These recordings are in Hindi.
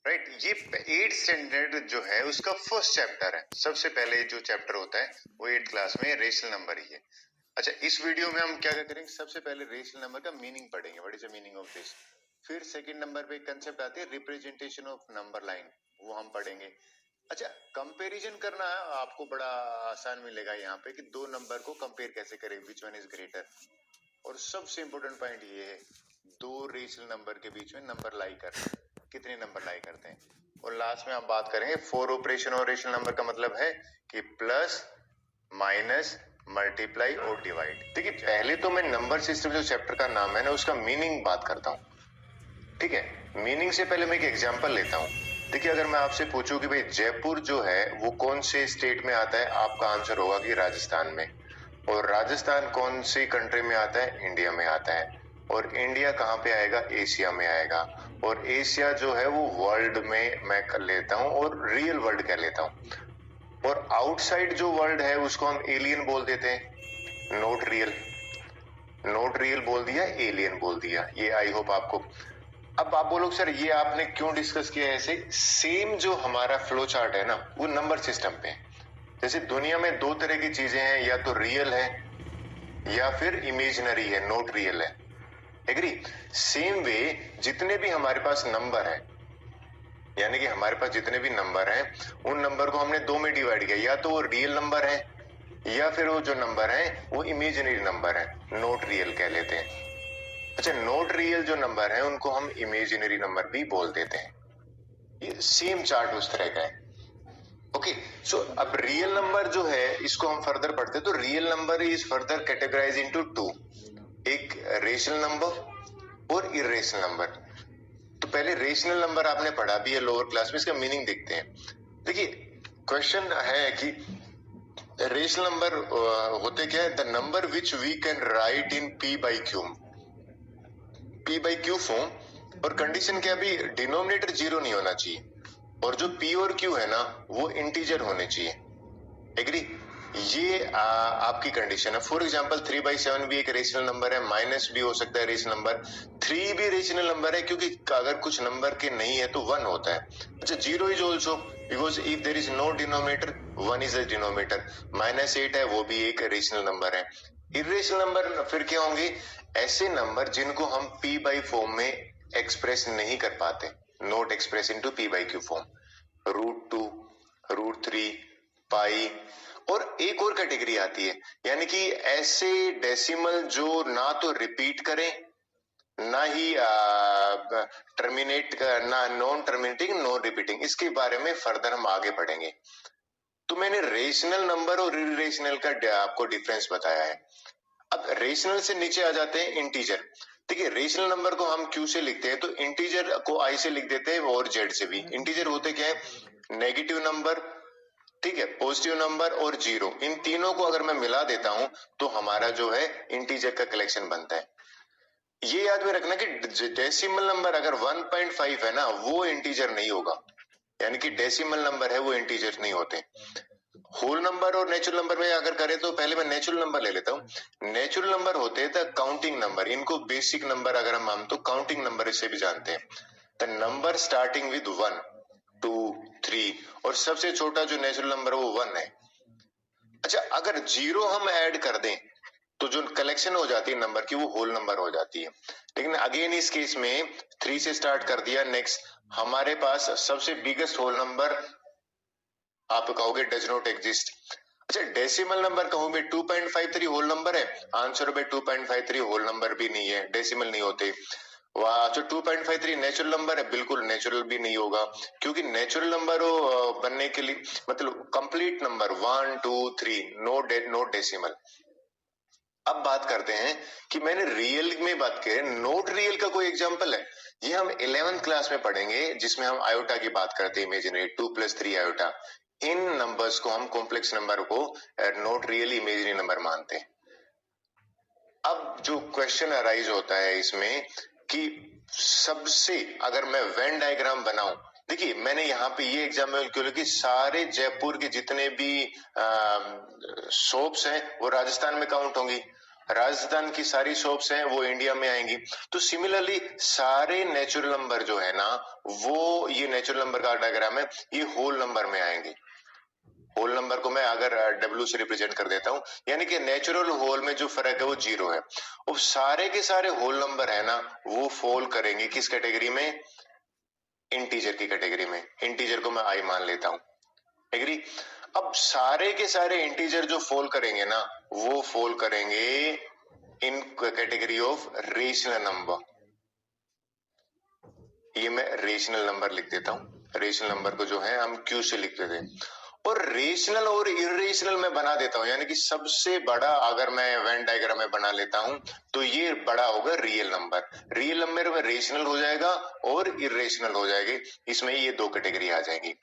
राइट। ये 8th स्टैंडर्ड जो है उसका फर्स्ट चैप्टर है। सबसे पहले जो चैप्टर होता है वो 8th क्लास में रेशनल नंबर ही है। अच्छा, इस वीडियो में हम क्या करेंगे, सबसे पहले रेशनल नंबर का मीनिंग पढ़ेंगे, what is the meaning of this. फिर सेकंड नंबर पे कंसेप्ट आती है रिप्रेजेंटेशन ऑफ नंबर लाइन, वो हम पढ़ेंगे। अच्छा, कंपैरिजन करना आपको बड़ा आसान मिलेगा यहाँ पे कि दो नंबर को कंपेयर कैसे करें, विच वन इज ग्रेटर। और सबसे इंपॉर्टेंट पॉइंट ये है, दो रेशनल नंबर के बीच में नंबर लाई करना, कितने नंबर लाई करते हैं। और लास्ट में हम बात करेंगे फोर ऑपरेशन और रेशनल नंबर का मतलब है कि प्लस, माइनस, मल्टीप्लाई और डिवाइड। देखिए, पहले तो मैं नंबर सिस्टम जो चैप्टर का नाम है ना, उसका मीनिंग बात करता हूँ। ठीक है, मीनिंग से पहले मैं एक एग्जांपल लेता हूँ। देखिए, अगर मैं आपसे पूछूं कि भाई जयपुर जो है वो कौन से स्टेट में आता है, आपका आंसर होगा कि राजस्थान में। और राजस्थान कौन सी कंट्री में आता है, इंडिया में आता है। और इंडिया कहाँ पे आएगा, एशिया में आएगा। और एशिया जो है वो वर्ल्ड में मैं कर लेता हूँ और रियल वर्ल्ड कह लेता हूँ। और आउटसाइड जो वर्ल्ड है उसको हम एलियन बोल देते हैं, नॉट रियल। नॉट रियल बोल दिया, एलियन बोल दिया। ये आई होप आपको। अब आप बोलोगे सर ये आपने क्यों डिस्कस किया ऐसे। सेम जो हमारा फ्लो चार्ट है ना, वो नंबर सिस्टम पे है। जैसे दुनिया में दो तरह की चीजें हैं, या तो रियल है या फिर इमेजिनरी है, नॉट रियल है। एग्री। सेम वे जितने भी हमारे पास नंबर है, यानी कि हमारे पास जितने भी नंबर हैं उन नंबर को हमने दो में डिवाइड किया, या तो वो रियल नंबर है या फिर वो जो नंबर है वो इमेजिनरी नंबर है, नॉट रियल कह लेते हैं। अच्छा, नॉट रियल जो नंबर है उनको हम इमेजिनरी नंबर भी बोल देते हैं। ये सेम चार्ट उस तरह का है। ओके, सो अब रियल नंबर जो है इसको हम फर्दर पढ़ते हैं। तो real number is further categorize into two, एक रेशनल नंबर और इरेशनल नंबर। तो पहले रेशनल नंबर आपने पढ़ा भी है लोअर क्लास में, इसका मीनिंग देखते हैं। देखिए, क्वेश्चन है कि रेशनल नंबर होते क्या है, the number which we can write in P by Q, P by Q form. और कंडीशन क्या, भी डिनोमिनेटर जीरो नहीं होना चाहिए, और जो पी और क्यू है ना वो इंटीजर होने चाहिए। एग्री। ये आपकी कंडीशन है। फॉर एग्जांपल 3/7 भी एक रेशनल नंबर है, माइनस भी हो सकता है रेशनल नंबर, 3 भी रेशनल नंबर है, क्योंकि अगर कुछ नंबर के नहीं है तो 1 होता है। अच्छा, 0 is also, because if there is no denominator 1 is the denominator. -8 है, वो भी एक रेशनल नंबर है। इरेशनल नंबर फिर क्या होंगे, ऐसे नंबर जिनको हम पी बाई फॉर्म में एक्सप्रेस नहीं कर पाते, not express into P by Q form. √2, √3, pi. और एक और कैटेगरी आती है, यानी कि ऐसे डेसिमल जो ना तो रिपीट करें ना ही टर्मिनेट, ना नॉन टर्मिनेटिंग नॉन रिपीटिंग। इसके बारे में फर्दर हम आगे पढ़ेंगे। तो मैंने रेशनल नंबर और इरेशनल का आपको डिफरेंस बताया है। अब रेशनल से नीचे आ जाते हैं इंटीजर। देखिए, रेशनल नंबर को हम क्यू से लिखते हैं, तो इंटीजर को आई से लिख देते हैं और जेड से भी। इंटीजर होते क्या है, नेगेटिव नंबर, ठीक है, पॉजिटिव नंबर और जीरो, इन तीनों को अगर मैं मिला देता हूं तो हमारा जो है इंटीजर का कलेक्शन बनता है। ये याद में रखना कि डेसिमल नंबर अगर 1.5 है ना, वो इंटीजर नहीं होगा, यानी कि डेसिमल नंबर है वो इंटीजर नहीं होते। होल नंबर और नेचुरल नंबर में अगर करें तो पहले मैं नेचुरल नंबर ले लेता हूँ। नेचुरल नंबर होते हैं द काउंटिंग नंबर, इनको बेसिक नंबर अगर हम मानते तो काउंटिंग नंबर इससे भी जानते हैं। द नंबर स्टार्टिंग विद 1, 2, 3, और सबसे छोटा जो नेचुरल नंबर है वो 1 है। अच्छा, अगर जीरो हम ऐड कर दें तो जो कलेक्शन हो जाती है नंबर की वो होल नंबर हो जाती है। लेकिन अगेन इस केस में 3 से स्टार्ट कर दिया, नेक्स्ट हमारे पास सबसे बिगेस्ट होल नंबर आप कहोगे डज नॉट एग्जिस्ट। अच्छा, डेसिमल नंबर कहोगे 2.53 होल नंबर है, आंसर में 2.53 होल नंबर भी नहीं है, डेसिमल नहीं होते। जो 2.53 नेचुरल नंबर है, बिल्कुल नेचुरल भी नहीं होगा, क्योंकि नेचुरल नंबर बनने के लिए मतलब कंप्लीट नंबर 1, 2, 3, नो डेसिमल। अब बात करते हैं कि मैंने रियल में बात की, नोट रियल का कोई एग्जांपल है। ये हम 11th क्लास में पढ़ेंगे, जिसमें हम आयोटा की बात करते हैं, इमेजिनरी 2 + 3 आयोटा। इन नंबर्स को हम कॉम्प्लेक्स नंबर को नोट रियल इमेजिनरी नंबर मानते हैं। अब जो क्वेश्चन अराइज होता है इसमें कि सबसे अगर मैं वेन डायग्राम बनाऊं, देखिए मैंने यहाँ पे ये एग्जाम्पल क्यों लिया कि सारे जयपुर के जितने भी शॉप्स हैं वो राजस्थान में काउंट होंगी, राजस्थान की सारी शॉप्स हैं वो इंडिया में आएंगी। तो सिमिलरली सारे नेचुरल नंबर जो है ना, वो ये नेचुरल नंबर का डायग्राम है, ये होल नंबर में आएंगे। होल नंबर को मैं अगर W से रिप्रेजेंट कर देता हूं, यानी कि नेचुरल होल में जो फर्क है वो 0 है। अब सारे के सारे होल नंबर है ना, वो फॉल करेंगे किस कैटेगरी में? इंटीजर की कैटेगरी में। इंटीजर को मैं आई मान लेता हूं। एग्री? अब सारे के सारे इंटीजर जो फॉल करेंगे ना, वो फॉल करेंगे इन कैटेगरी ऑफ रेशनल नंबर। ये मैं रेशनल नंबर लिख देता हूं। रेशनल नंबर को जो है हम Q से लिख देते हैं, और रेशनल और इरेशनल में बना देता हूं, यानी कि सबसे बड़ा अगर मैं वेन डायग्राम में बना लेता हूं तो ये बड़ा होगा रियल नंबर। रियल नंबर में रेशनल हो जाएगा और इरेशनल हो जाएगी, इसमें ये दो कैटेगरी आ जाएंगी।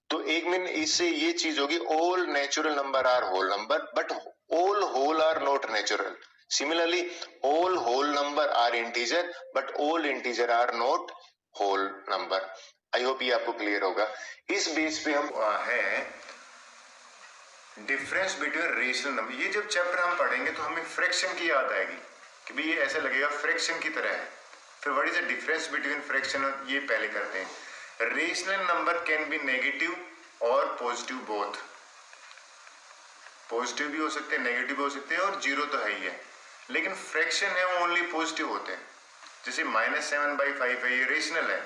तो एक मिनट इससे ये चीज होगी, all natural number are whole number but all whole are not natural. Similarly all whole number are integer but all integer are not whole number. I hope ये आपको क्लियर होगा। इस बेस पे हम है डिफरेंस बिटवीन रेशनल नंबर। ये जब चैप्टर हम पढ़ेंगे तो हमें फ्रैक्शन की याद आएगी कि भाई ये ऐसा लगेगा फ्रैक्शन की तरह है। फिर what is the difference between fraction, ये पहले करते हैं। Rational number can be negative और पॉजिटिव बोथ। पॉजिटिव भी हो सकते हैं, नेगेटिव भी हो सकते हैं, और जीरो तो है ही है। लेकिन फ्रैक्शन है वो ओनली पॉजिटिव होते हैं। जैसे -7/5 है, ये रेशनल है,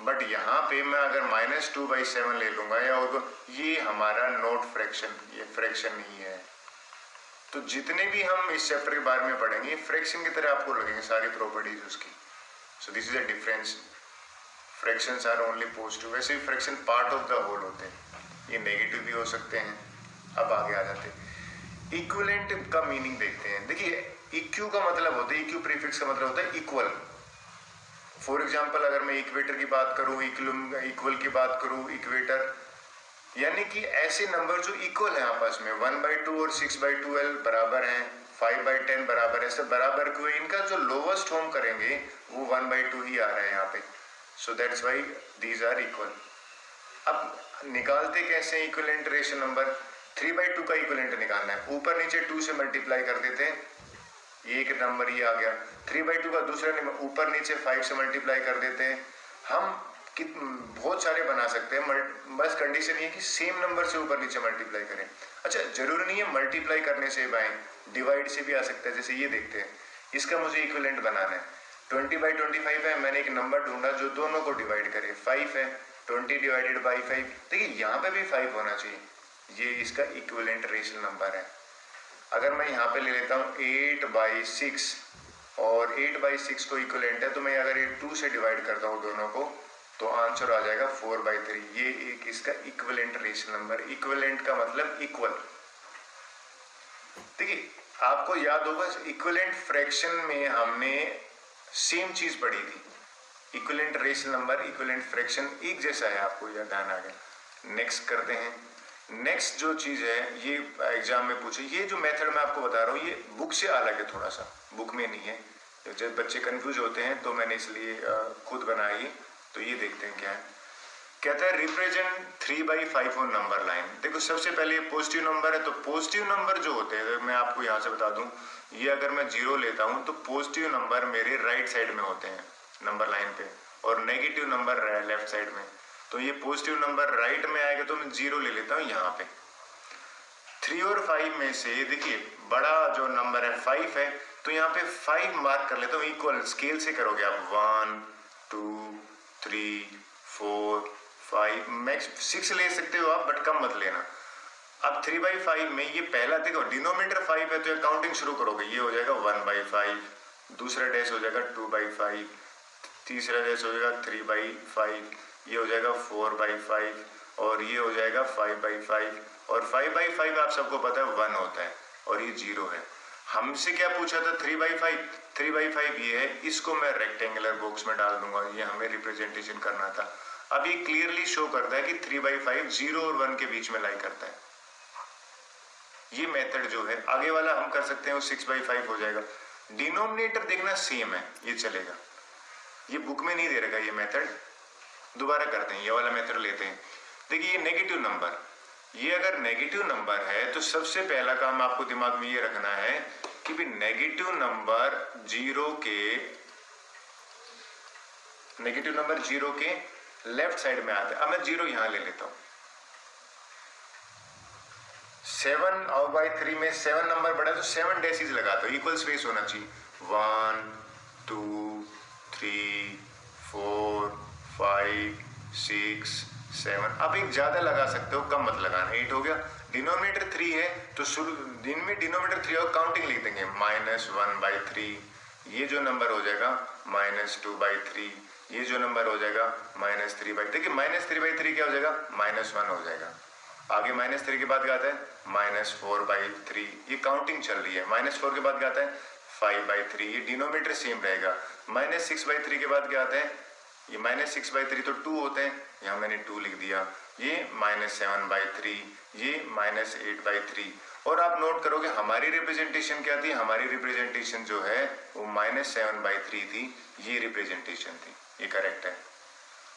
बट यहाँ पे मैं अगर -2/7 ले लूंगा या और, ये हमारा नॉट फ्रैक्शन, ये फ्रैक्शन नहीं है। तो जितने भी हम इस चैप्टर के बारे में पढ़ेंगे फ्रैक्शन की तरह आपको लगेंगे सारी प्रॉपर्टीज उसकी। So this is a difference. Fractions are only positive. वैसे भी fraction part of the whole होते हैं, ये नेगेटिव भी हो सकते हैं। अब आगे आ जाते हैं इक्विवेलेंट का मीनिंग देखते हैं। देखिए इक्यू का मतलब होता है, इक्यू प्रीफिक्स का मतलब होता है इक्वल। फॉर एग्जाम्पल अगर मैं इक्वेटर की बात करूं, इक्वल की बात करूं, इक्वेटर यानी कि ऐसे नंबर जो इक्वल है आपस में। 1/2 और 6/12 बराबर हैं, 5/10 बराबर है, सब बराबर क्यों है? इनका जो लोवेस्ट होम करेंगे वो 1/2 ही आ रहा है यहाँ पे। So that's why these are equal. अब निकालते कैसे इक्विवेलेंट रेशनल नंबर? 3/2 का इक्विवेलेंट निकालना है, ऊपर नीचे 2 से मल्टीप्लाई कर देते हैं, ये एक नंबर ये आ गया। 3/2 का दूसरा नंबर ऊपर नीचे 5 से मल्टीप्लाई कर देते हैं। हम बहुत सारे बना सकते हैं, बस कंडीशन ये कि सेम नंबर से ऊपर नीचे मल्टीप्लाई करें। अच्छा, जरूरी नहीं है मल्टीप्लाई करने से बाएं, डिवाइड से भी आ सकता है। जैसे ये देखते हैं, इसका मुझे इक्विवेलेंट बनाना है। 20/25 है, मैंने एक नंबर ढूंढा जो दोनों को डिवाइड करे, 5 है, 20 डिवाइडेड बाई 5। देखिए यहाँ पे भी 5 होना चाहिए, ये इसका इक्विवेलेंट रेशनल नंबर है। अगर मैं यहाँ पे ले लेता हूँ 8/6 और 8/6 को इक्विवेलेंट है, तो मैं अगर ये 2 से डिवाइड करता हूँ दोनों को, तो आंसर आ जाएगा 4/3। ये एक इसका इक्विवेलेंट रेशनल नंबर। इक्विवेलेंट का मतलब इक्वल। देखिए आपको याद होगा इक्विवेलेंट फ्रैक्शन में हमने सेम चीज पढ़ी थी। Equivalent rational number, equivalent fraction एक जैसा है, आपको यह ध्यान आ गया। नेक्स्ट करते हैं। नेक्स्ट जो चीज है ये एग्जाम में पूछे, ये जो मेथड मैं आपको बता रहा हूँ ये बुक से अलग है, थोड़ा सा बुक में नहीं है। जब बच्चे कंफ्यूज होते हैं तो मैंने इसलिए खुद बनाई। तो ये देखते हैं क्या है। कहता है रिप्रेजेंट 3/5 ऑन नंबर लाइन। देखो सबसे पहले पॉजिटिव नंबर है, तो पॉजिटिव नंबर जो होते हैं, मैं आपको यहाँ से बता दूं, ये अगर मैं 0 लेता हूँ तो पॉजिटिव नंबर मेरे राइट साइड में होते हैं नंबर लाइन पे, और नेगेटिव नंबर लेफ्ट साइड में। तो ये पॉजिटिव नंबर राइट में आएगा तो मैं 0 ले लेता हूँ यहाँ पे। 3 और 5 में से देखिए बड़ा जो नंबर है 5 है, तो यहाँ पे 5 मार्क कर लेता हूँ इक्वल। स्केल से करोगे आप 1 2 3 4 5, मैक्स 6 ले सकते हो आप, बट कम मत लेना। अब 3/5 में ये पहला देखो डिनोमिनेटर 5 है, तो ये काउंटिंग शुरू करोगे, ये हो जाएगा 1/5, दूसरा डैश हो जाएगा 2/5, तीसरा डैश हो जाएगा 3/5, ये हो जाएगा 4/5, और ये हो जाएगा 5/5, और 5/5 आप सबको पता है 1 होता है, और ये 0 है। हमसे क्या पूछा था 3/5? 3/5 ये है, इसको मैं रेक्टेंगुलर बॉक्स में डाल दूंगा, ये हमें रिप्रेजेंटेशन करना था। अब ये क्लियरली शो करता है कि 3/5 0 और 1 के बीच में लाई करता है। ये मेथड जो है आगे वाला हम कर सकते हैं, वो 6/5 हो जाएगा। डिनोमिनेटर देखना सेम है, ये चलेगा, ये बुक में नहीं दे रखा ये मेथड। दोबारा करते हैं, ये वाला मेथड लेते हैं। देखिए ये नेगेटिव नंबर, ये अगर नेगेटिव नंबर है तो सबसे पहला काम आपको दिमाग में ये रखना है कि भी नेगेटिव नंबर जीरो के लेफ्ट साइड में आता है। अब मैं जीरो यहां ले लेता हूं। 7/3 में 7 नंबर बड़ा है तो 7 डैशेज लगाता हूं, इक्वल स्पेस होना चाहिए। 1 2 3 4 5 6 7। अब एक ज्यादा लगा सकते हो, कम मत लगाना। 8 हो गया। डिनोमिनेटर 3 है तो शुरू दिन में डिनोमिनेटर 3 और काउंटिंग लिख देंगे। -1/3 ये जो नंबर हो जाएगा, -2/3 ये जो नंबर हो जाएगा, -3/3। देखिए -3/3 क्या हो जाएगा, -1 हो जाएगा। आगे -3 के बाद क्या आता है, -4/3। ये काउंटिंग चल रही है। -4 के बाद क्या आता है, 5/3। ये डिनोमिनेटर सेम रहेगा। -6/3 के बाद क्या आता है, ये -6/3 तो 2 होते हैं, यहाँ मैंने 2 लिख दिया। ये -7/3, ये -8/3। और आप नोट करोगे हमारी रिप्रेजेंटेशन क्या थी, हमारी रिप्रेजेंटेशन जो है वो -7/3 थी। ये रिप्रेजेंटेशन थी, ये करेक्ट है।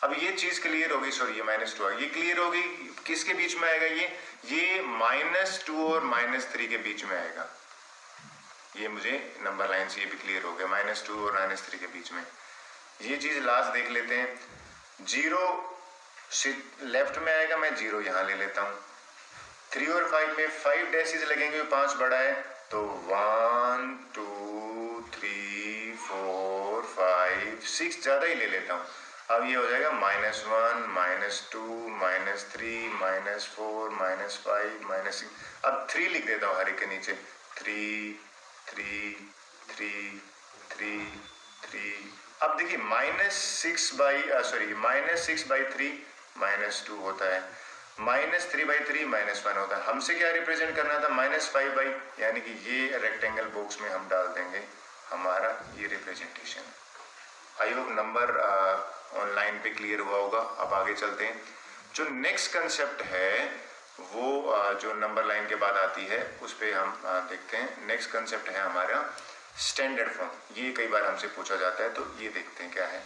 अब ये चीज क्लियर होगी, सॉरी ये -2 ये क्लियर होगी। किसके बीच में आएगा ये -2 और -3 के बीच में आएगा। ये मुझे नंबर लाइन से ये भी क्लियर हो गया, -2 और -3 के बीच में। ये चीज लास्ट देख लेते हैं। 0 से लेफ्ट में आएगा, मैं 0 यहां ले लेता हूं। 3 और 5 में 5 डैशेज लगेंगे, 5 बड़ा है तो 1 2 3 4 5 6 ज्यादा ही ले लेता हूं। अब ये हो जाएगा -1 -2 -3 -4 -5 -6। अब 3 लिख देता हूं हर एक के नीचे। 3 3 3 3 3। अब देखिए -6/3 -2 होता है, -3/3 -1 होता है। हमसे क्या रिप्रेजेंट करना था, -5/, यानी कि ये रेक्टेंगल बॉक्स में हम डाल देंगे हमारा ये representation. I hope number online पे क्लियर हुआ होगा। अब आगे चलते हैं। जो नेक्स्ट कंसेप्ट है वो जो नंबर लाइन के बाद आती है उस पे हम देखते हैं। नेक्स्ट कंसेप्ट है हमारा स्टैंडर्ड फॉर्म। ये कई बार हमसे पूछा जाता है, तो ये देखते हैं क्या है।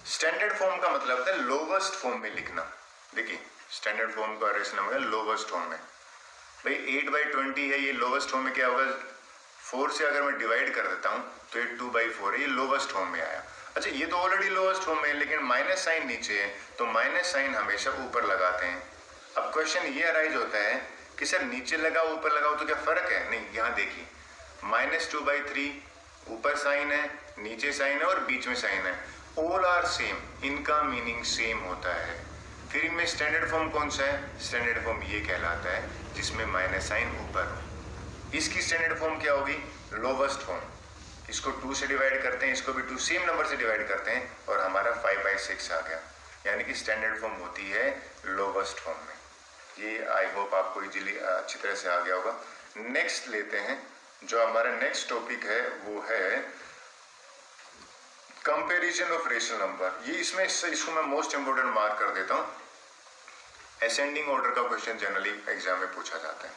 स्टैंडर्ड फॉर्म का मतलब है लोवेस्ट फॉर्म में लिखना। देखिए स्टैंडर्ड फॉर्म का रेशनल नंबर है लोवेस्ट फॉर्म में। भाई 8/20 है, ये लोवेस्ट फॉर्म में क्या होगा, 4 से अगर मैं डिवाइड कर देता हूं तो ये 2/4 है, ये लोवेस्ट फॉर्म में आया। अच्छा ये तो ऑलरेडी लोवेस्ट फॉर्म में है, लेकिन माइनस साइन नीचे है तो माइनस साइन हमेशा ऊपर लगाते हैं। अब क्वेश्चन ये अराइज होता है कि सर नीचे लगाओ ऊपर लगाओ तो क्या फर्क है, नहीं। यहाँ देखिए -2/3 ऊपर साइन है, नीचे साइन है और बीच में साइन है, ऑल आर सेम, इनका मीनिंग सेम होता है। फिर इनमें स्टैंडर्ड फॉर्म कौन सा है, स्टैंडर्ड फॉर्म ये कहलाता है जिसमें माइनस साइन ऊपर हो। इसकी स्टैंडर्ड फॉर्म क्या होगी, लोवेस्ट फॉर्म। इसको 2 से डिवाइड करते हैं, इसको भी 2 सेम नंबर से डिवाइड करते हैं और हमारा 5/6 आ गया, यानी कि स्टैंडर्ड फॉर्म होती है लोवेस्ट फॉर्म में। ये आई होप आपको इजीली अच्छी तरह से आ गया होगा। नेक्स्ट लेते हैं, जो हमारा नेक्स्ट टॉपिक है वो है कंपैरिजन ऑफ रेशनल नंबर। ये इसको मैं मोस्ट इंपोर्टेंट मार्क कर देता हूं। असेंडिंग ऑर्डर का क्वेश्चन जनरली एग्जाम में पूछा जाता है।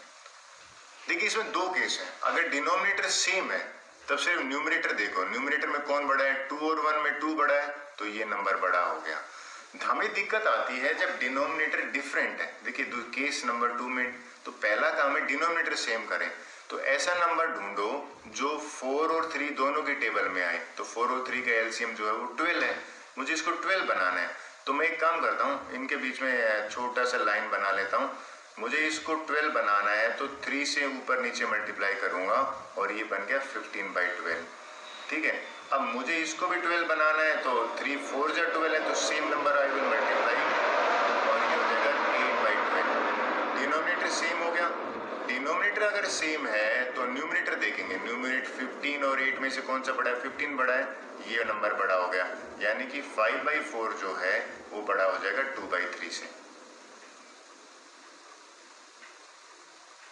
देखिए इसमें 2 केस है। अगर डिनोमिनेटर सेम है तब सिर्फ न्यूमरेटर देखो, न्यूमरेटर में कौन बड़ा है, 2 और 1 में 2 बड़ा है तो ये नंबर बड़ा हो गया। हमें दिक्कत आती है जब डिनोमिनेटर डिफरेंट है। देखिए केस नंबर 2 में तो पहला काम है डिनोमिनेटर सेम करें, तो ऐसा नंबर ढूंढो जो 4 और 3 दोनों के टेबल में आए। तो 4 और 3 का एलसीएम जो है वो 12 है, मुझे इसको 12 बनाना है। तो मैं एक काम करता हूँ, इनके बीच में छोटा सा लाइन बना लेता हूँ। मुझे इसको 12 बनाना है तो 3 से ऊपर नीचे मल्टीप्लाई करूंगा और ये बन गया 15/12। ठीक है, अब मुझे इसको भी 12 बनाना है तो 3 4 जा 12 है तो same number I will multiply और ये हो जाएगा 8/12। डिनोमिनेटर सेम हो गया। डिनोमिनेटर अगर सेम है तो न्यूमरेटर देखेंगे, न्यूमरेटर 15 और 8 में से कौन सा बड़ा है, 15 बड़ा है, ये नंबर बड़ा हो गया, यानी कि 5/4 जो है वो बड़ा हो जाएगा 2/3 से।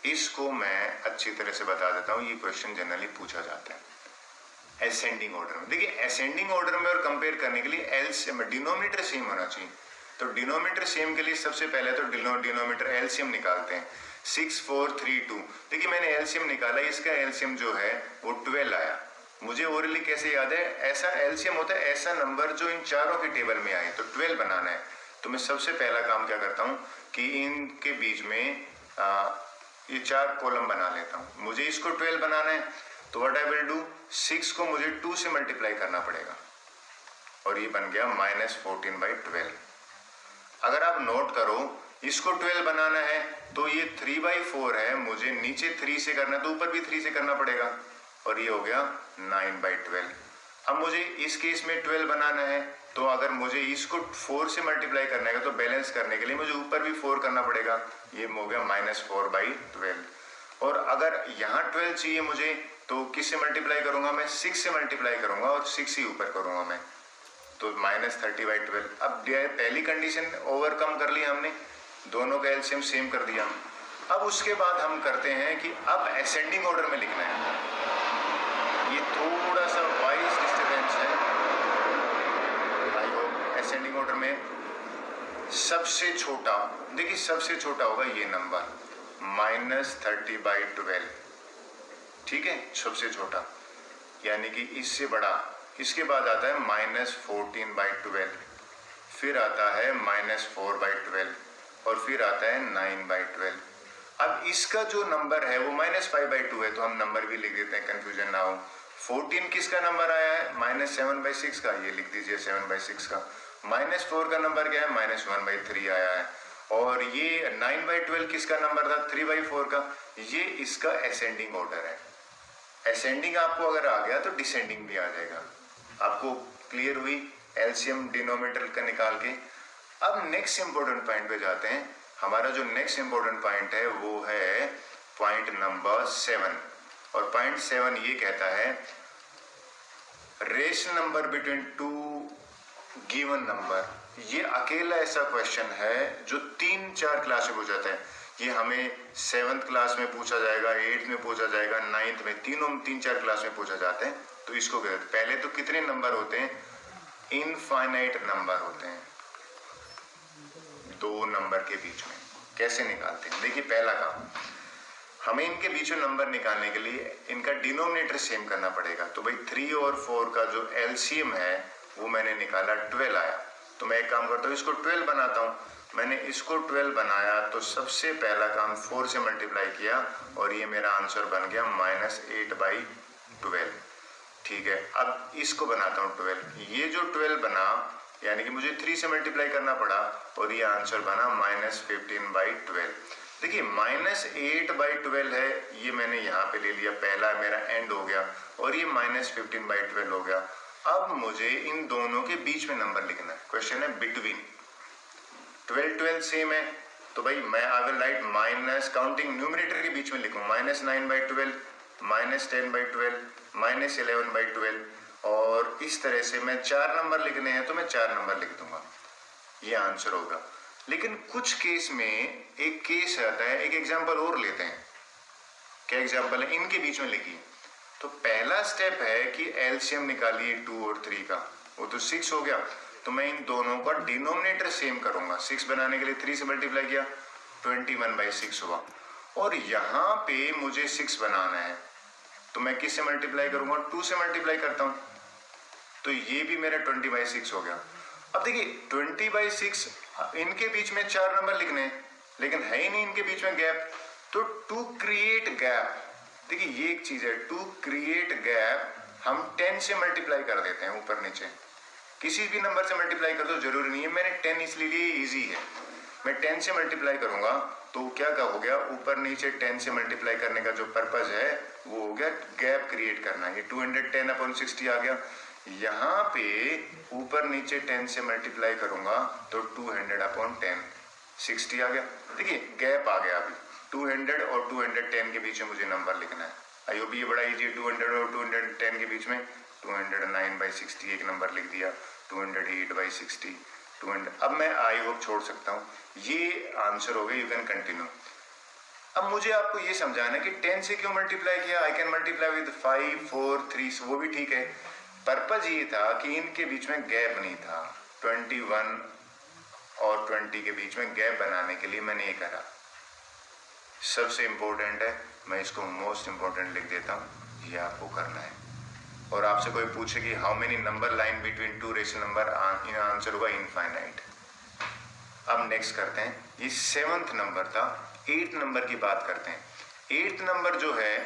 इसको मैं अच्छी तरह से बता देता हूं, ये क्वेश्चन जनरली पूछा जाता है असेंडिंग ऑर्डर में। देखिए असेंडिंग ऑर्डर में और कंपेयर करने के लिए एलसीएम डिनोमिनेटर सेम होना चाहिए। तो डिनोमिनेटर सेम के लिए सबसे पहले तो डिनोमिनेटर एलसीएम निकालते हैं। 6 4 3 2। देखिए मैंने एलसीएम निकाला, इसका एलसीएम जो है वो 12 आया। मुझे ओरली कैसे याद है, ऐसा एलसीएम होता है ऐसा नंबर जो इन चारों के टेबल में आए, तो 12 बनाना है। तो मैं सबसे पहला काम क्या करता हूं कि इनके बीच में ये 4 कॉलम बना लेता हूं। मुझे इसको 12 बनाना है तो व्हाट आई विल डू, 6 को मुझे 2 से मल्टीप्लाई करना पड़ेगा और ये बन गया -14/12। अगर आप नोट करो, इसको 12 बनाना है तो ये 3/4 है, मुझे नीचे 3 से करना है तो ऊपर भी 3 से करना पड़ेगा और ये हो गया 9/12। अब मुझे इस केस में 12 बनाना है तो अगर मुझे इसको 4 से मल्टीप्लाई करना है तो बैलेंस करने के लिए मुझे ऊपर भी 4 करना पड़ेगा, ये हो गया -4/12। और अगर यहाँ 12 चाहिए मुझे तो किससे मल्टीप्लाई करूंगा, मैं 6 से मल्टीप्लाई करूंगा और 6 ही ऊपर करूंगा मैं, तो -30/12। अब पहली कंडीशन ओवरकम कर ली हमने, दोनों का एलसीएम सेम कर दिया। अब उसके बाद हम करते हैं कि अब असेंडिंग ऑर्डर में लिखना है। ये थोड़ा सा वॉइस डिस्टर्बेंस है, आई होप। असेंडिंग ऑर्डर में सबसे छोटा, देखिए सबसे छोटा होगा ये नंबर -30/12, ठीक है, सबसे छोटा, यानी कि इससे बड़ा। इसके बाद आता है -14/12, फिर आता है -4/12 और फिर आता है 9/12। अब इसका जो नंबर है वो -5/2 है तो हम नंबर भी लिख देते हैं, कंफ्यूजन ना हो। 14 किसका नंबर आया है, -7/6 का, ये लिख दीजिए 7/6 का। -4 का नंबर क्या है, -1/3 आया है। और ये 9/12 किसका नंबर था, 3/4 का। ये इसका असेंडिंग ऑर्डर है। असेंडिंग आपको अगर आ गया तो डिसेंडिंग भी आ जाएगा। आपको क्लियर हुई एलसीएम डिनोमिनेटर का निकाल के। अब नेक्स्ट इंपॉर्टेंट पॉइंट पे जाते हैं। हमारा जो नेक्स्ट इंपॉर्टेंट पॉइंट है वो है पॉइंट नंबर 7, और पॉइंट 7 ये कहता है rational number between 2 given number. ये अकेला ऐसा क्वेश्चन है जो 3-4 क्लास में पूछा जाता है। ये हमें 7th क्लास में पूछा जाएगा, 8th में पूछा जाएगा, 9th में, 3-4 क्लास में पूछा जाता है। तो इसको कहते हैं, पहले तो कितने नंबर होते हैं, इनफाइनाइट नंबर होते हैं 2 नंबर के बीच में। कैसे निकालते हैं, देखिए पहला काम, हमें इनके बीच में नंबर निकालने के लिए इनका डिनोमिनेटर सेम करना पड़ेगा। तो भाई 3 और 4 का जो एलसीएम है वो मैंने निकाला, 12 आया। तो मैं एक काम करता हूँ, इसको 12 बनाता हूँ। मैंने इसको 12 बनाया तो सबसे पहला काम 4 से मल्टीप्लाई किया और ये मेरा आंसर बन गया -8/12, ठीक है। अब इसको बनाता हूँ 12, ये जो 12 बना यानी कि मुझे 3 से मल्टीप्लाई करना पड़ा और ये आंसर बना -15/12। देखिए -8/12 है, ये मैंने यहाँ पे ले लिया, पहला मेरा एंड हो गया और ये -15/12 हो गया। अब मुझे इन दोनों के बीच में नंबर लिखना है। क्वेश्चन है बिटवीन, 12 सेम है तो भाई मैं I will write minus, counting numerator के बीच में लिखूं, -9/12, -10/12, -11/12, और इस तरह से मैं 4 नंबर लिखने हैं तो मैं 4 नंबर लिख दूंगा, ये आंसर होगा। लेकिन कुछ केस में एक केस आता है, एक एग्जांपल और लेते हैं। क्या एग्जांपल है, इनके बीच में लिखिए। तो पहला स्टेप है कि एलसीएम निकालिए 2 और 3 का, वो तो 6 हो गया। तो मैं इन दोनों का डिनोमिनेटर सेम करूंगा। 6 बनाने के लिए 3 से मल्टीप्लाई किया, 21/6 हुआ। और यहाँ पे मुझे 6 बनाना है तो मैं किससे मल्टीप्लाई करूंगा, 2 से मल्टीप्लाई करता हूँ, तो ये भी मेरा 20/6 हो गया। अब देखिए 20/6, इनके बीच में 4 नंबर लिखने हैं लेकिन है ही नहीं इनके बीच में गैप, तो टू क्रिएट गैप, देखिए ये एक चीज है, टू क्रिएट गैप हम 10 से मल्टीप्लाई कर देते हैं, ऊपर नीचे किसी भी नंबर से मल्टीप्लाई कर दो, जरूरी नहीं है। मैंने 10 इसलिए इजी है, मैं 10 से मल्टीप्लाई करूंगा तो क्या हो गया, ऊपर नीचे 10 से मल्टीप्लाई करने का जो पर्पज है वो हो गया गैप क्रिएट करना। ये 210/60 आ गया। यहाँ पे ऊपर नीचे 10 से मल्टीप्लाई करूंगा तो 200/10, 60 आ गया। देखिए गैप आ गया। अभी 200 और 210 के बीच में मुझे नंबर लिखना है। आई होप ये बड़ा इजी है। 200 और 210 के बीच में 209/60 एक नंबर लिख दिया, 208/60, 200। अब मैं आई होप छोड़ सकता हूँ, ये आंसर हो गया। You can continue. अब मुझे आपको ये समझाना है कि 10 से क्यों मल्टीप्लाई किया। आई कैन मल्टीप्लाई विद 5, 4, 3, वो भी ठीक है। पर्पज ये था कि इनके बीच में गैप नहीं था, 21 और 20 के बीच में गैप बनाने के लिए मैंने ये करा। सबसे इंपॉर्टेंट है, मैं इसको मोस्ट इंपॉर्टेंट लिख देता हूँ, ये आपको करना है। और आपसे कोई पूछे कि how many number line between 2 rational number, answer होगा इनफाइनाइट। अब नेक्स्ट करते हैं, ये 7th नंबर था। 8th नंबर की बात करते हैं। 8th नंबर जो है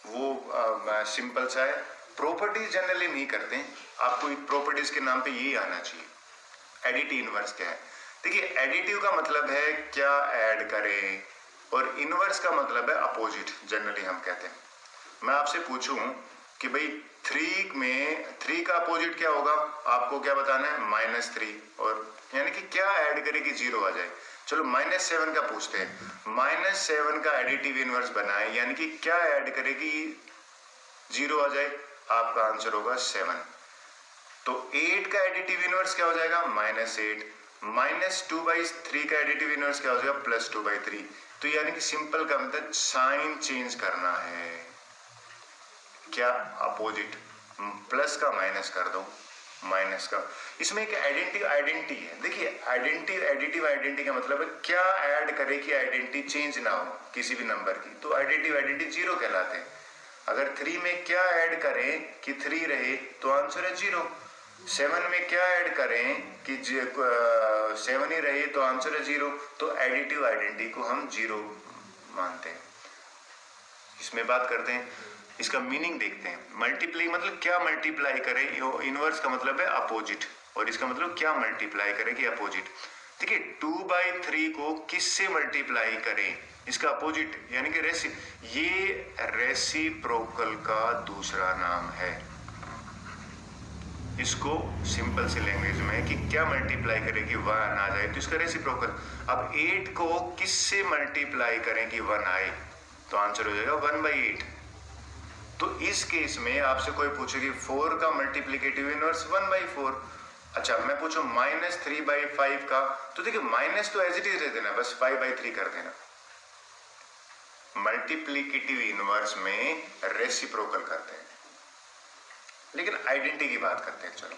वो सिंपल सा है, प्रॉपर्टीज जनरली नहीं करते, आपको प्रॉपर्टीज के नाम पे यही आना चाहिए। एडिटिव इनवर्स क्या है? देखिए, एडिटिव का मतलब है क्या ऐड करें, और इनवर्स का मतलब है अपोजिट, जनरली हम कहते हैं। मैं आपसे पूछूं कि भाई 3 का अपोजिट क्या होगा, आपको क्या बताना है? -3, और यानी कि क्या ऐड करें कि 0 आ जाए। चलो -7 का पूछते हैं, -7 का एडिटिव इनवर्स बनाए, यानी कि क्या ऐड करें कि 0 आ जाए। आपका आंसर होगा 7। तो 8 का एडिटिव इनवर्स क्या हो जाएगा? -8। -2/3 का एडिटिव इनवर्स क्या हो जाएगा? +2/3। तो यानी कि सिंपल का मतलब साइन चेंज करना है, क्या अपोजिट, प्लस का माइनस कर दो, माइनस का। इसमें एक आइडेंटिटी है। देखिए, एडिटिव आइडेंटिटी का मतलब है क्या ऐड करे कि आइडेंटिटी चेंज ना हो किसी भी नंबर की, तो एडिटिव आइडेंटिटी 0 कहलाते हैं। अगर 3 में क्या ऐड करें कि 3 रहे, तो आंसर है 0। 7 में क्या ऐड करें कि 7 ही रहे, तो आंसर है 0। तो एडिटिव आइडेंटिटी को हम 0 मानते हैं। इसमें बात करते हैं, इसका मीनिंग देखते हैं। मल्टीप्लाई मतलब क्या मल्टीप्लाई करे, इनवर्स का मतलब है अपोजिट, और इसका मतलब क्या मल्टीप्लाई करे कि अपोजिट। देखिए, 2/3 को किससे मल्टीप्लाई करें, इसका अपोजिट, यानी कि ये रेसिप्रोकल का दूसरा नाम है। इसको सिंपल सी लैंग्वेज में कि क्या मल्टीप्लाई करें कि 1 आ जाए, तो इसका रेसिप्रोकल। अब 8 को किससे मल्टीप्लाई करें कि 1 आए, तो आंसर हो जाएगा 1/8। तो इस केस में आपसे कोई पूछे कि 4 का मल्टीप्लिकेटिव इनवर्स 1/4। अच्छा, मैं पूछूं -3/5 का, तो देखिए माइनस तो एज इट इज रह देना, बस 5/3 कर देना। मल्टीप्लिकेटिव इनवर्स में रेसिप्रोकल करते हैं, लेकिन आइडेंटिटी की बात करते हैं। चलो,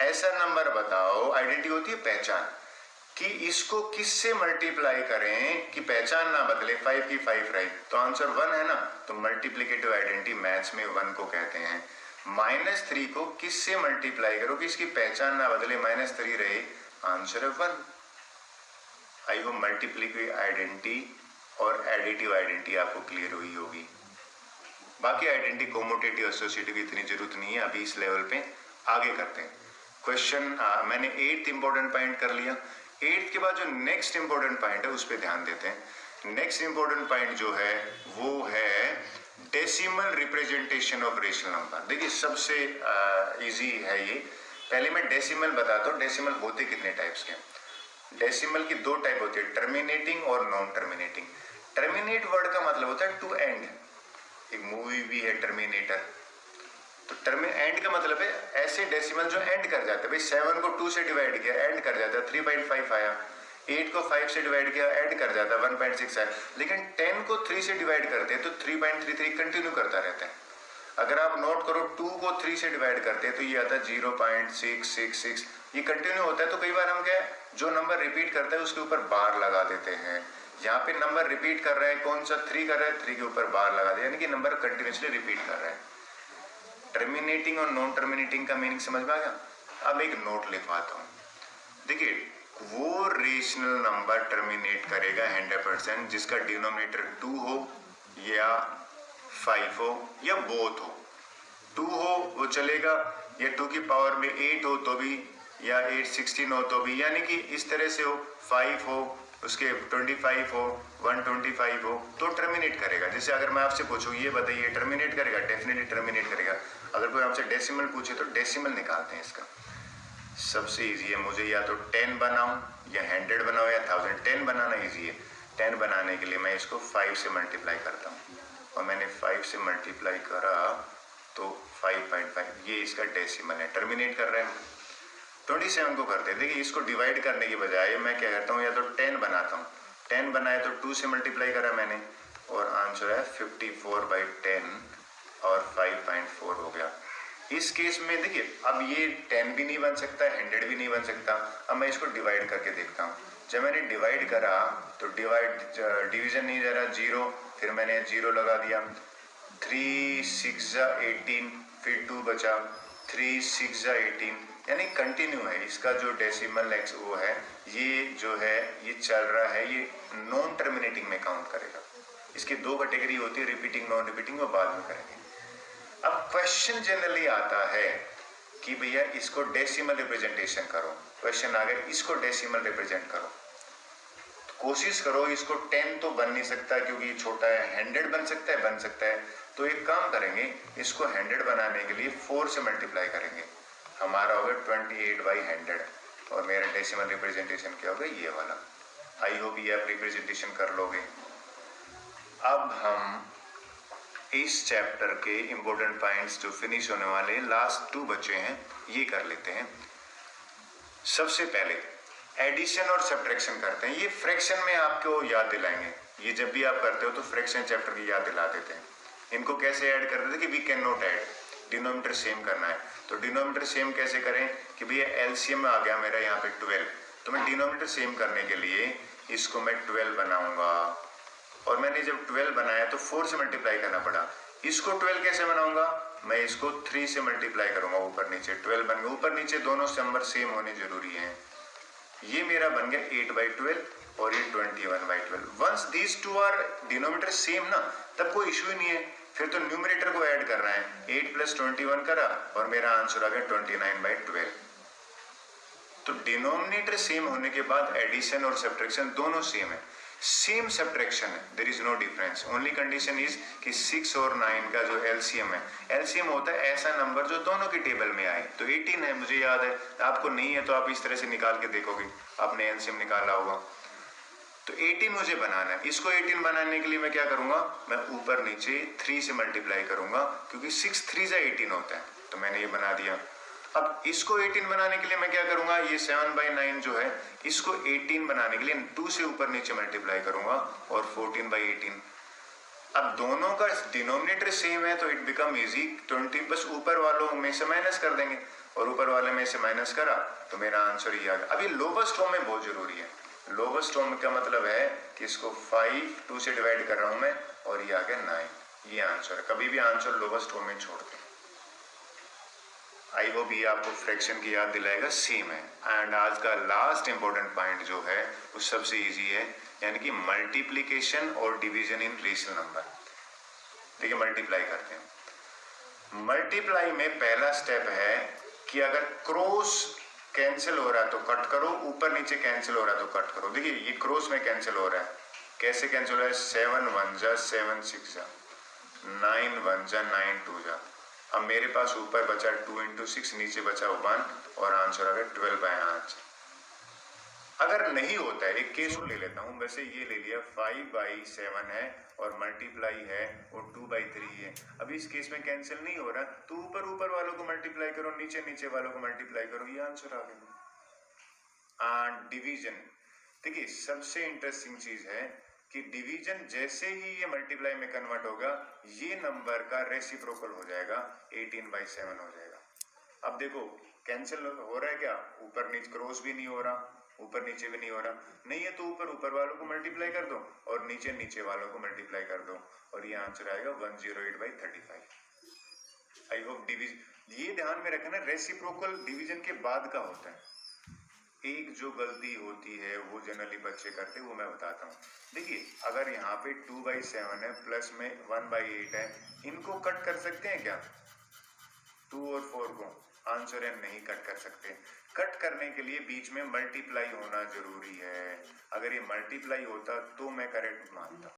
ऐसा नंबर बताओ, आइडेंटिटी होती है पहचान, कि इसको किससे मल्टीप्लाई करें कि पहचान ना बदले, 5 की 5 रहे, तो आंसर 1 है ना। तो मल्टीप्लिकेटिव आइडेंटिटी मैथ्स में 1 को कहते हैं। -3 को किससे मल्टीप्लाई करो कि इसकी पहचान ना बदले, -3 रहे, आंसर है 1। आई होप मल्टीप्लिकेटिव आइडेंटिटी और एडिटिव आइडेंटिटी आपको क्लियर हुई होगी। बाकी आइडेंटिटी कोमोटेटिव एसोसिएटिव की इतनी जरूरत नहीं है अभी इस लेवल पे। आगे करते हैं क्वेश्चन। मैंने 8th इंपॉर्टेंट पॉइंट कर लिया। 8th के बाद जो नेक्स्ट इंपॉर्टेंट पॉइंट है उस पर ध्यान देते हैं। नेक्स्ट इंपॉर्टेंट पॉइंट जो है वो है decimal representation of rational number. देखिए, सबसे इजी है ये। पहले मैं डेसिमल बताता हूँ, डेसिमल होते कितने टाइप्स के। डेसिमल की 2 टाइप होती है, टर्मिनेटिंग और नॉन टर्मिनेटिंग। टर्मिनेट वर्ड का मतलब होता है टू एंड, एक मूवी भी है टर्मिनेटर। तो एंड का मतलब है ऐसे डेसिमल जो एंड कर जाते हैं। भाई 7 को 2 से डिवाइड किया, एंड कर जाता है 3.5 आया। 8 को 5 से डिवाइड किया, एंड कर जाता है 1.6 आया। लेकिन 10 को 3 से डिवाइड करते हैं तो 3.33 कंटिन्यू करता रहता है। अगर आप नोट करो 2 को 3 से डिवाइड करते हैं तो ये आता है 0.666, ये कंटिन्यू होता है। तो कई बार हम क्या है, जो नंबर रिपीट करता है उसके ऊपर बार लगा देते हैं। यहाँ पे नंबर रिपीट कर रहा है, कौन सा 3 कर रहा है, 3 के ऊपर बार लगा दिया, यानी कि नंबर कंटिन्यूसली रिपीट कर रहा है। टर्मिनेटिंग और नॉन टर्मिनेटिंग का मीनिंग समझ में आ गया। अब एक नोट लिखवाता हूँ। देखिए, वो रेशनल नंबर टर्मिनेट करेगा 100% जिसका डिनोमिनेटर 2 हो या 5 हो या बोथ हो। 2 हो वो चलेगा, या 2 की पावर में 8 हो तो भी, या 8 16 हो तो भी, यानी कि इस तरह से हो। 5 हो, उसके 25 हो, 125 हो, तो टर्मिनेट करेगा। जैसे अगर मैं आपसे पूछूं ये बताइए टर्मिनेट करेगा, डेफिनेटली टर्मिनेट करेगा। अगर कोई आपसे डेसिमल पूछे तो डेसिमल निकालते हैं इसका। सबसे इजी है, मुझे या तो 10 बनाऊं या 100 बनाऊं या 1000। 10 बनाना इजी है। 10 बनाने के लिए मैं इसको 5 से मल्टीप्लाई करता हूँ, और मैंने 5 से मल्टीप्लाई करा तो 5.5, ये इसका डेसिमल है, टर्मिनेट कर रहे हैं। 27 को करते हैं। देखिए, इसको डिवाइड करने की बजाय मैं क्या करता हूँ, या तो 10 बनाता हूँ। 10 बनाए तो 2 से मल्टीप्लाई करा मैंने, और आंसर है 54/10 और 5.4 हो गया। इस केस में देखिए, अब ये 10 भी नहीं बन सकता, 100 भी नहीं बन सकता। अब मैं इसको डिवाइड करके देखता हूँ। जब मैंने डिवाइड करा तो डिवीजन नहीं जा रहा, 0, फिर मैंने 0 लगा दिया। 3 6 18, फिर 2 बचा, 3 6 18, यानी कंटिन्यू है। इसका जो डेसिमल एक्स वो है, ये जो है ये चल रहा है, ये नॉन टर्मिनेटिंग में काउंट करेगा। इसकी दो कैटेगरी होती है, रिपीटिंग नॉन रिपीटिंग, वो बाद में करेंगे। अब क्वेश्चन जनरली आता है कि भैया इसको डेसिमल रिप्रेजेंटेशन करो, क्वेश्चन आ गया इसको डेसिमल रिप्रेजेंट करो, तो कोशिश करो इसको 10 तो बन नहीं सकता क्योंकि ये छोटा है, 100 बन सकता है, तो एक काम करेंगे, इसको 100 बनाने के लिए 4 से मल्टीप्लाई करेंगे, हमारा होगा 28/100 और मेरा डेसिमल रिप्रेजेंटेशन क्या होगा, ये वाला। आई होप ये आप रिप्रेजेंटेशन कर लोगे। अब हम इस चैप्टर के इंपॉर्टेंट पॉइंट्स जो फिनिश होने वाले लास्ट 2 बचे हैं ये कर लेते हैं। सबसे पहले एडिशन और सब्ट्रैक्शन करते हैं। ये फ्रैक्शन में आपको याद दिलाएंगे, ये जब भी आप करते हो तो फ्रैक्शन चैप्टर की याद दिला देते हैं। इनको कैसे ऐड कर देते कि we can not add, denominator same करना है। तो डिनोमिनेटर सेम कैसे करें कि भैया एलसीएम आ गया मेरा यहाँ पे 12, तो मैं डिनोमिनेटर सेम करने के लिए इसको मैं 12 बनाऊंगा, और मैंने जब 12 बनाया तो 4 से मल्टीप्लाई करना पड़ा। इसको 12 कैसे बनाऊंगा, मैं इसको 3 से मल्टीप्लाई करूंगा, ऊपर नीचे 12 बन गया, ऊपर नीचे दोनों नंबर सेम होने जरूरी है। ये मेरा बन गया 8/12 और ये 21/12। Once these two are denominator same ना, तब कोई इश्यू ही नहीं है, फिर तो न्यूमरेटर को ऐड करना है। 8 + 21 करा और मेरा आंसर आ गया 29/12। तो डिनोमिनेटर सेम होने के बाद एडिशन और सब्ट्रैक्शन दोनों सेम है, सेम सब्ट्रैक्शन है, there is no difference. Only condition is कि 6 और 9 का जो एलसीएम है, एलसीएम होता है ऐसा नंबर जो दोनों की टेबल में आए। तो 18 है, मुझे याद है, आपको नहीं है तो आप इस तरह से निकाल के देखोगे, आपने एलसीएम निकाला होगा। तो 18 मुझे बनाना है। इसको 18 बनाने के लिए मैं क्या करूंगा, मैं ऊपर नीचे 3 से मल्टीप्लाई करूंगा, क्योंकि 6 3 = 18 होता है, तो मैंने ये बना दिया। अब इसको 18 बनाने के लिए मैं क्या करूंगा, ये 7/9 जो है, इसको 18 बनाने के लिए 2 से ऊपर नीचे मल्टीप्लाई करूंगा और 14/18। अब दोनों का डिनोमिनेटर सेम है तो इट बिकम इजी, 20 बस ऊपर वालों में से माइनस कर देंगे, और ऊपर वाले में से माइनस करा तो मेरा आंसर ये आ गया। अभी लोवेस्ट फॉर्म में बहुत जरूरी है। लोवेस्ट फॉर्म का मतलब है कि इसको 5 2 से डिवाइड कर रहा हूं मैं, और ये आ गया 9, ये आंसर है। कभी भी आंसर लोवेस्ट फॉर्म में छोड़ते हैं। आई होप ये आपको फ्रैक्शन की याद दिलाएगा, सेम है। एंड आज का लास्ट इंपॉर्टेंट पॉइंट जो है वो सबसे इजी है, यानी कि मल्टीप्लीकेशन और डिवीजन इन रेशनल नंबर। देखिए मल्टीप्लाई करते हैं। मल्टीप्लाई में पहला स्टेप है कि अगर क्रॉस कैंसिल हो रहा है तो कट करो, ऊपर नीचे कैंसिल हो रहा है तो कट करो। देखिए ये क्रॉस में कैंसिल हो रहा है, कैसे कैंसिल हो रहा है, 7 1 जा 7 6 जा 9 1 जा 9 2 जा। अब मेरे पास ऊपर बचा 2 × 6, नीचे बचा 1 और आंसर आ गया 12/8। अगर नहीं होता है, एक केस ले लेता हूं, वैसे ये ले लिया 5/7 है और मल्टीप्लाई है और 2/3 है। अब इस केस में कैंसिल नहीं हो रहा तो ऊपर वालों को मल्टीप्लाई करो, नीचे वालों को मल्टीप्लाई करो, ये आंसर आ गया। डिवीजन, देखिए सबसे इंटरेस्टिंग चीज है कि डिवीजन जैसे ही ये मल्टीप्लाई में कन्वर्ट होगा, ये नंबर का रेसिप्रोकल हो जाएगा, 18/7 हो जाएगा। अब देखो कैंसिल हो रहा है क्या, ऊपर नीचे क्रॉस भी नहीं हो रहा, ऊपर नीचे भी नहीं हो रहा, नहीं है तो ऊपर वालों को मल्टीप्लाई कर दो और नीचे वालों को मल्टीप्लाई कर दो, और ये आंसर आएगा 108/35। आई होप डिवीजन ये ध्यान में रखना, रेसिप्रोकल डिवीजन के बाद का होता है। एक जो गलती होती है वो जनरली बच्चे करते हैं, वो मैं बताता हूँ। देखिए अगर यहाँ पे 2/7 है, प्लस में 1/8 है, इनको कट कर सकते हैं क्या, 2 और 4 को, आंसर है नहीं कट कर सकते। कट करने के लिए बीच में मल्टीप्लाई होना जरूरी है, अगर ये मल्टीप्लाई होता तो मैं करेक्ट मानता।